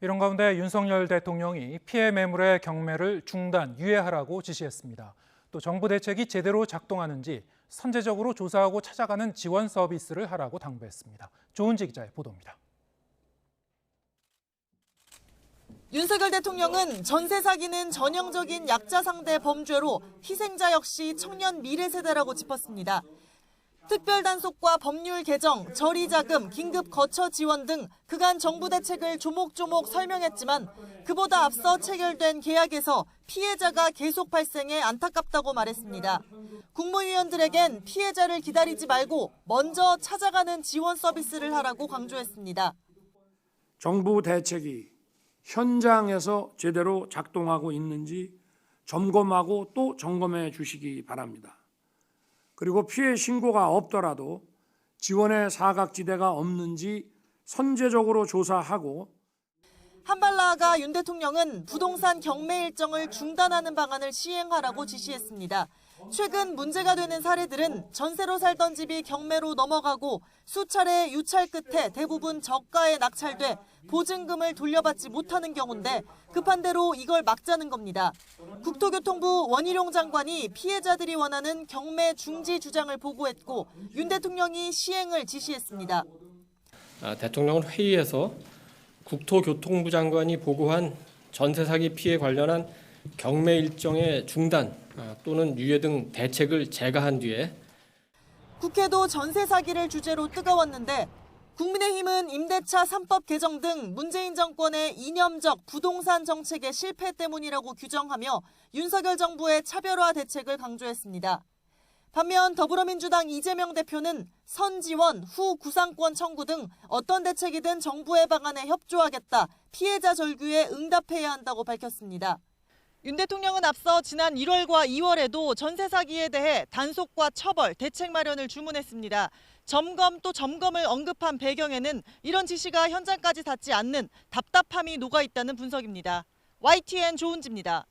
이런 가운데 윤석열 대통령이 피해 매물의 경매를 중단, 유예하라고 지시했습니다. 또 정부 대책이 제대로 작동하는지 선제적으로 조사하고 찾아가는 지원 서비스를 하라고 당부했습니다. 조은지 기자의 보도입니다. 윤석열 대통령은 전세 사기는 전형적인 약자 상대 범죄로 희생자 역시 청년 미래 세대라고 짚었습니다. 특별 단속과 법률 개정, 저리자금, 긴급 거처 지원 등 그간 정부 대책을 조목조목 설명했지만 그보다 앞서 체결된 계약에서 피해자가 계속 발생해 안타깝다고 말했습니다. 국무위원들에겐 피해자를 기다리지 말고 먼저 찾아가는 지원 서비스를 하라고 강조했습니다. 정부 대책이 현장에서 제대로 작동하고 있는지 점검하고 또 점검해 주시기 바랍니다. 그리고 피해 신고가 없더라도 지원의 사각지대가 없는지 선제적으로 조사하고 한 발 나아가 윤 대통령은 부동산 경매 일정을 중단하는 방안을 시행하라고 지시했습니다. 최근 문제가 되는 사례들은 전세로 살던 집이 경매로 넘어가고 수차례 유찰 끝에 대부분 저가에 낙찰돼 보증금을 돌려받지 못하는 경우인데 급한 대로 이걸 막자는 겁니다. 국토교통부 원희룡 장관이 피해자들이 원하는 경매 중지 주장을 보고했고 윤 대통령이 시행을 지시했습니다. 대통령은 회의에서 국토교통부 장관이 보고한 전세 사기 피해 관련한 경매 일정의 중단 또는 유예 등 대책을 제가한 뒤에 국회도 전세 사기를 주제로 뜨거웠는데 국민의힘은 임대차 3법 개정 등 문재인 정권의 이념적 부동산 정책의 실패 때문이라고 규정하며 윤석열 정부의 차별화 대책을 강조했습니다. 반면 더불어민주당 이재명 대표는 선지원, 후 구상권 청구 등 어떤 대책이든 정부의 방안에 협조하겠다, 피해자 절규에 응답해야 한다고 밝혔습니다. 윤 대통령은 앞서 지난 1월과 2월에도 전세 사기에 대해 단속과 처벌, 대책 마련을 주문했습니다. 점검 또 점검을 언급한 배경에는 이런 지시가 현장까지 닿지 않는 답답함이 녹아 있다는 분석입니다. YTN 조은지입니다.